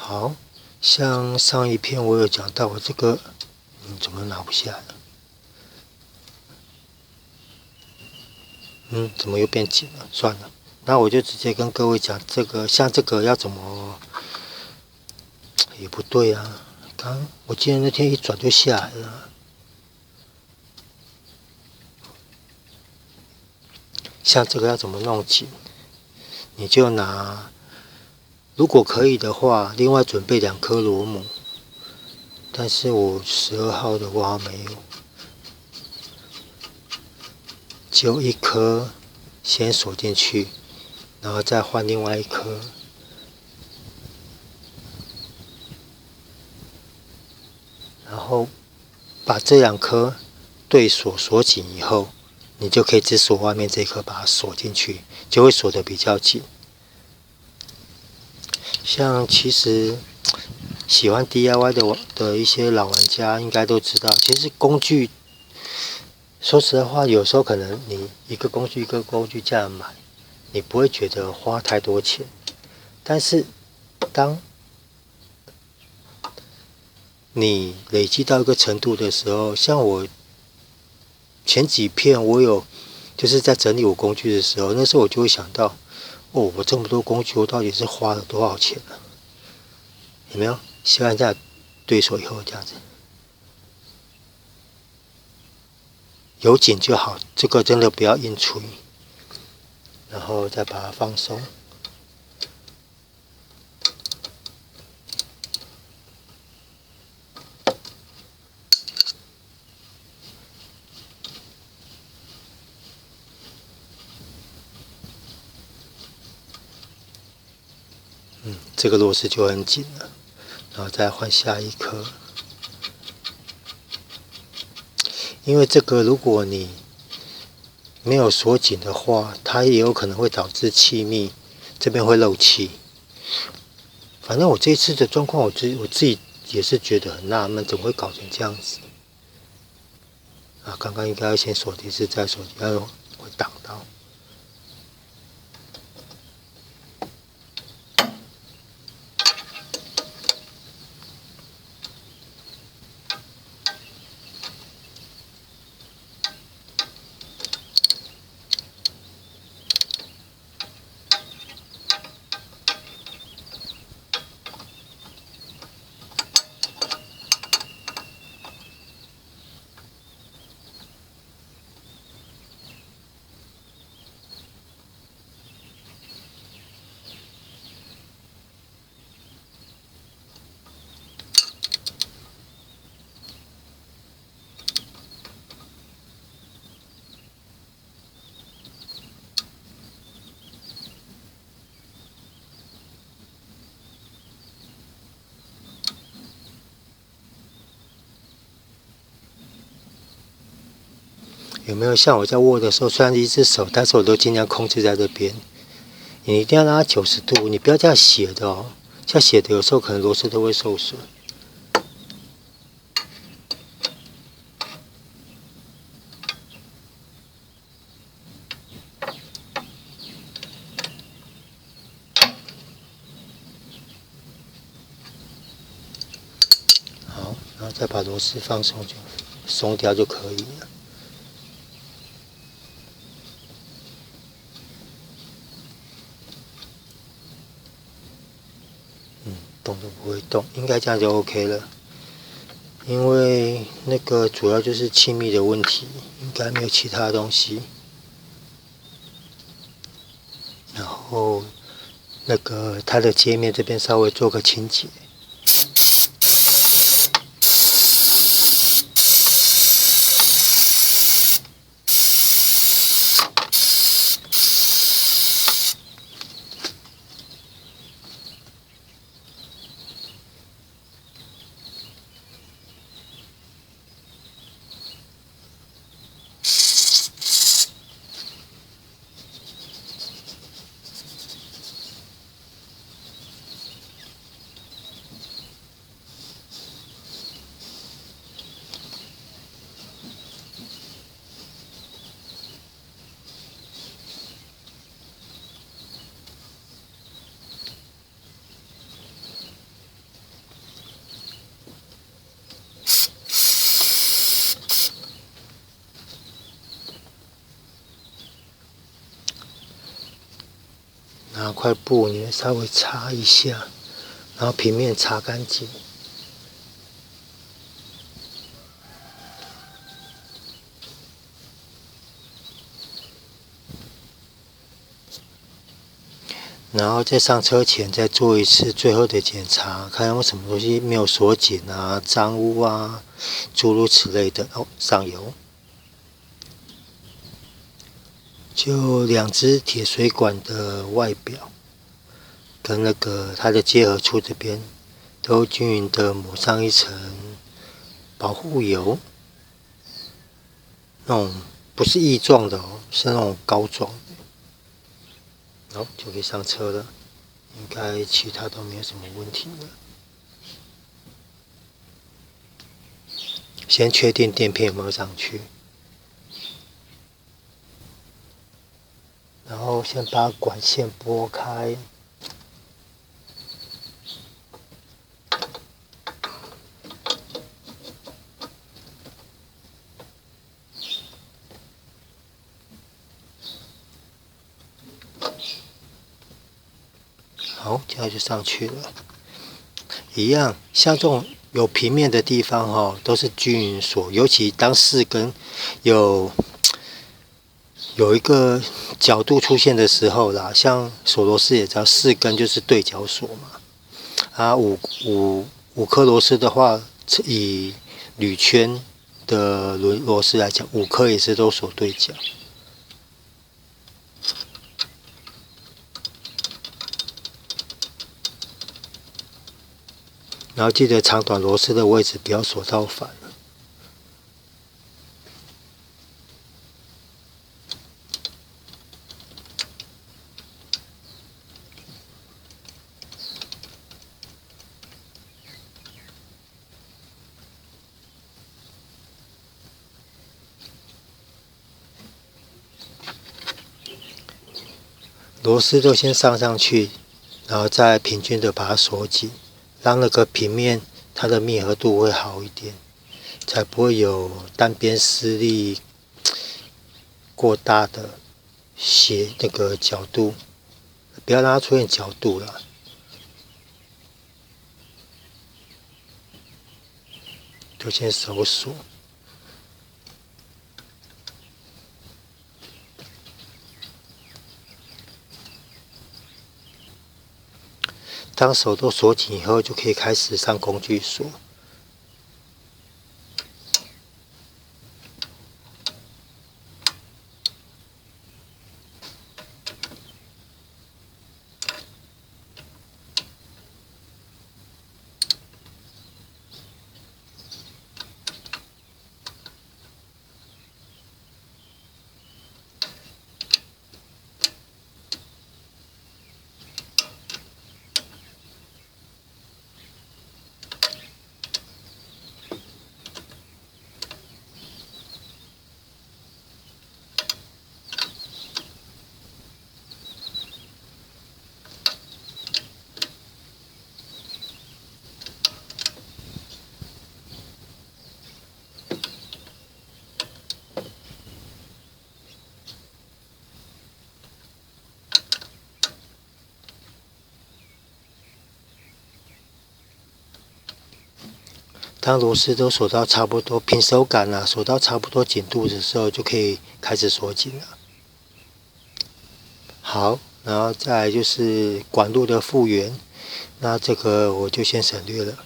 好，像上一篇我有讲到，我这个怎么拿不下来？怎么又变紧了？算了，那我就直接跟各位讲这个，像这个要怎么也不对啊。我记得那天一转就下来了。像这个要怎么弄紧？你就拿，如果可以的话，另外准备2颗螺母。但是我12号的话没有，就1颗先锁进去，然后再换另外1颗。然后把这2颗对锁紧以后，你就可以只锁外面这颗，把它锁进去，就会锁得比较紧。像其实喜欢 DIY 的一些老玩家应该都知道，其实工具，说实在话，有时候可能你一个工具这样买，你不会觉得花太多钱，但是当你累积到一个程度的时候，像我前几片我有就是在整理我工具的时候，那时候我就会想到，我这么多工具，我到底是花了多少钱呢？有没有？希望这样对手以后这样子有紧就好，这个真的不要硬吹，然后再把它放松。这个螺丝就很紧了，然后再换下一颗。因为这个如果你没有锁紧的话，它也有可能会导致气密这边会漏气。反正我这次的状况，我自己也是觉得很纳闷，怎么会搞成这样子？刚刚应该要先锁底是再锁底，要会挡到。有没有像我在握的时候，虽然一只手，但是我都尽量控制在这边。你一定要让它90度，你不要这样斜的哦，这样斜的有时候可能螺丝都会受损。好，然后再把螺丝放松松掉就可以了。动都不会动，应该这样就 OK 了。因为那个主要就是气密的问题，应该没有其他东西。然后那个它的接面这边稍微做个清洁。拿块布，你稍微擦一下，然后平面擦干净。然后在上车前再做一次最后的检查，看有什么东西没有锁紧啊、脏污啊，诸如此类的。上油。就2只铁水管的外表跟那个它的结合处这边，都均匀的抹上一层保护油，那种不是液状的哦，是那种膏状的。好，就可以上车了，应该其他都没有什么问题了。先确定垫片有没有上去，然后先把管线拨开。好，这样就上去了。一样，像这种有平面的地方都是均匀锁，尤其当4根有一个角度出现的时候啦，像锁螺丝也知道4根就是对角锁嘛。5颗螺丝的话，以铝圈的螺丝来讲，5颗也是都锁对角。然后记得长短螺丝的位置不要锁到反。螺丝都先上去，然后再平均的把它锁紧，让那个平面它的密合度会好一点，才不会有单边施力过大的那个角度，不要让它出现角度啦。就先手锁。当手都锁紧以后，就可以开始上工具锁。当螺丝都锁到差不多平手感锁到差不多紧度的时候，就可以开始锁紧了。好，然后再来就是管路的复原，那这个我就先省略了。